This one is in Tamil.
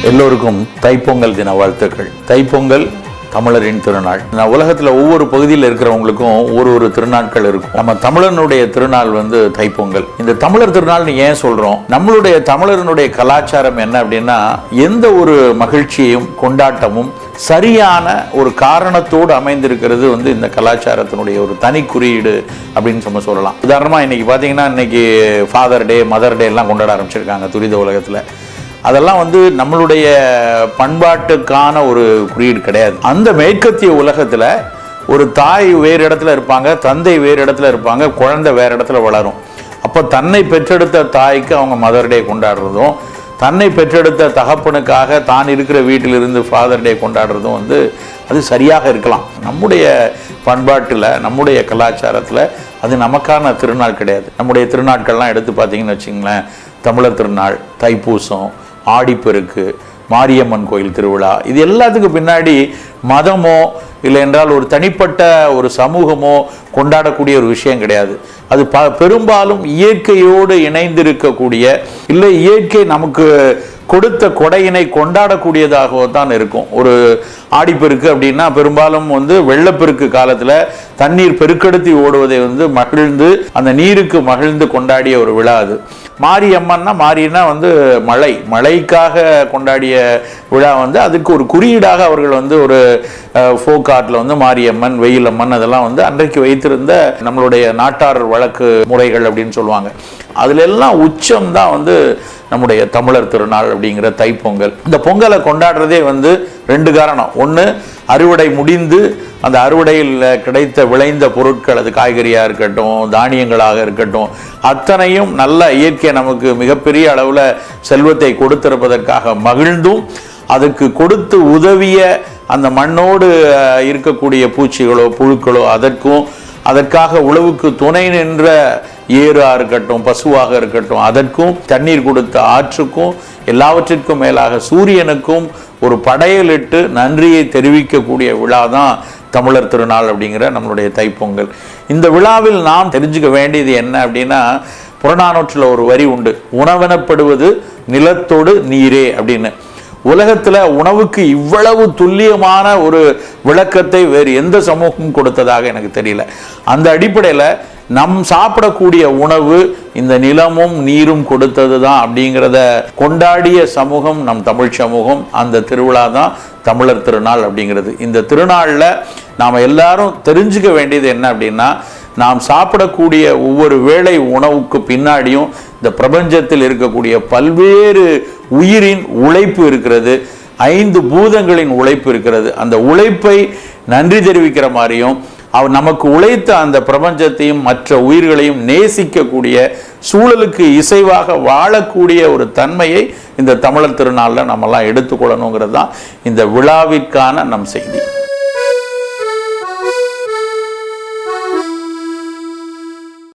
எல்லோருக்கும் தைப்பொங்கல் தின வாழ்த்துக்கள். தைப்பொங்கல் தமிழரின் திருநாள். உலகத்தில் ஒவ்வொரு பகுதியில் இருக்கிறவங்களுக்கும் ஒரு திருநாட்கள் இருக்கும். நம்ம தமிழனுடைய திருநாள் தைப்பொங்கல். இந்த தமிழர் திருநாள் ஏன் சொல்றோம்? நம்மளுடைய தமிழர்களுடைய கலாச்சாரம் என்ன அப்படின்னா, எந்த ஒரு மகிழ்ச்சியையும் கொண்டாட்டமும் சரியான ஒரு காரணத்தோடு அமைந்திருக்கிறது இந்த கலாச்சாரத்தினுடைய ஒரு தனி குறியீடு அப்படின்னு சொல்லலாம். உதாரணமா இன்னைக்கு பாத்தீங்கன்னா, இன்னைக்கு ஃபாதர் டே, மதர் டே எல்லாம் கொண்டாட ஆரம்பிச்சிருக்காங்க துரித உலகத்துல. அதெல்லாம் நம்மளுடைய பண்பாட்டுக்கான ஒரு குறியீடு கிடையாது. அந்த மேற்கத்திய உலகத்துல ஒரு தாய் வேறு இடத்துல இருப்பாங்க, தந்தை வேறு இடத்துல இருப்பாங்க, குழந்தை வேற இடத்துல வளரும். அப்போ தன்னை பெற்றெடுத்த தாய்க்கு அவங்க மதர் டே கொண்டாடுறதும், தன்னை பெற்றெடுத்த தகப்பனுக்காக தான் இருக்கிற வீட்டிலிருந்து ஃபாதர் டே கொண்டாடுறதும் அது சரியாக இருக்கலாம். நம்முடைய பண்பாட்டில், நம்முடைய கலாச்சாரத்தில் அது நமக்கான திருநாள் கிடையாது. நம்முடைய திருநாட்கள்லாம் எடுத்து பார்த்தீங்கன்னு வச்சுங்களேன், தமிழர் திருநாள், தைப்பூசம், ஆடிப்பெருக்கு, மாரியம்மன் கோயில் திருவிழா, இது எல்லாத்துக்கும் பின்னாடி மதமோ இல்லை என்றால் ஒரு தனிப்பட்ட ஒரு சமூகமோ கொண்டாடக்கூடிய ஒரு விஷயம் கிடையாது. அது பெரும்பாலும் இயற்கையோடு இணைந்திருக்கக்கூடிய, இல்லை இயற்கை நமக்கு கொடுத்த கொடையினை கொண்டாடக்கூடியதாகவோ தான் இருக்கும். ஒரு ஆடிப்பெருக்கு அப்படின்னா பெரும்பாலும் வெள்ளப்பெருக்கு காலத்துல தண்ணீர் பெருக்கெடுத்து ஓடுவதை மகிழ்ந்து, அந்த நீருக்கு மகிழ்ந்து கொண்டாடிய ஒரு விழா அது. மாரியம்மன்னா, மாரின்னா மழைக்காக கொண்டாடிய விழா. அதுக்கு ஒரு குறியீடாக அவர்கள் ஒரு ஃபோக் ஆர்ட்ல மாரியம்மன், வெயிலம்மன் அதெல்லாம் அன்றைக்கு வைத்திருந்த நம்மளுடைய நாட்டார் வழக்கு முறைகள் அப்படின்னு சொல்லுவாங்க. அதுல எல்லாம் உச்சம் தான் நம்முடைய தமிழர் திருநாள் அப்படிங்கிற தைப்பொங்கல். இந்த பொங்கலை கொண்டாடுறதே ரெண்டு காரணம். ஒன்று, அறுவடை முடிந்து அந்த அறுவடையில் கிடைத்த விளைந்த பொருட்கள், அது காய்கறியாக இருக்கட்டும், தானியங்களாக இருக்கட்டும், அத்தனையும் நல்ல இயற்கை நமக்கு மிகப்பெரிய அளவில் செல்வத்தை கொடுத்திருப்பதற்காக மகிழ்ந்தும், அதுக்கு கொடுத்து உதவிய அந்த மண்ணோடு இருக்கக்கூடிய பூச்சிகளோ புழுக்களோ அதற்காக உழவுக்கு துணை நின்ற ஏறாக இருக்கட்டும், பசுவாக இருக்கட்டும், அதற்கும் தண்ணீர் கொடுத்த ஆற்றுக்கும், எல்லாவற்றிற்கும் மேலாக சூரியனுக்கும் ஒரு படையலிட்டு நன்றியை தெரிவிக்கக்கூடிய விழா தான் தமிழர் திருநாள் அப்படிங்கிற நம்மளுடைய தைப்பொங்கல். இந்த விழாவில் நாம் தெரிஞ்சுக்க வேண்டியது என்ன அப்படின்னா, புறநானூற்றில் ஒரு வரி உண்டு, உணவெனப்படுவது நிலத்தோடு நீரே அப்படின்னு. உலகத்துல உணவுக்கு இவ்வளவு துல்லியமான ஒரு விளக்கத்தை வேறு எந்த சமூகமும் கொடுத்ததாக எனக்கு தெரியல. அந்த அடிப்படையில நம் சாப்பிடக்கூடிய உணவு இந்த நிலமும் நீரும் கொடுத்தது தான் அப்படிங்கிறத கொண்டாடிய சமூகம் நம் தமிழ் சமூகம். அந்த திருவிழா தான் தமிழர் திருநாள் அப்படிங்கிறது. இந்த திருநாள்ல நாம எல்லாரும் தெரிஞ்சுக்க வேண்டியது என்ன அப்படின்னா, நாம் சாப்பிடக்கூடிய ஒவ்வொரு வேளை உணவுக்கு பின்னாடியும் இந்த பிரபஞ்சத்தில் இருக்கக்கூடிய பல்வேறு உயிரின் உழைப்பு இருக்கிறது, 5 பூதங்களின் உழைப்பு இருக்கிறது. அந்த உழைப்பை நன்றி தெரிவிக்கிற மாதிரியும், நமக்கு உழைத்த அந்த பிரபஞ்சத்தையும் மற்ற உயிர்களையும் நேசிக்கக்கூடிய, சூழலுக்கு இசைவாக வாழக்கூடிய ஒரு தன்மையை இந்த தமிழர் திருநாளில் நம்மெல்லாம் எடுத்துக்கொள்ளணுங்கிறது தான் இந்த விழாவிற்கான நம் செய்தி.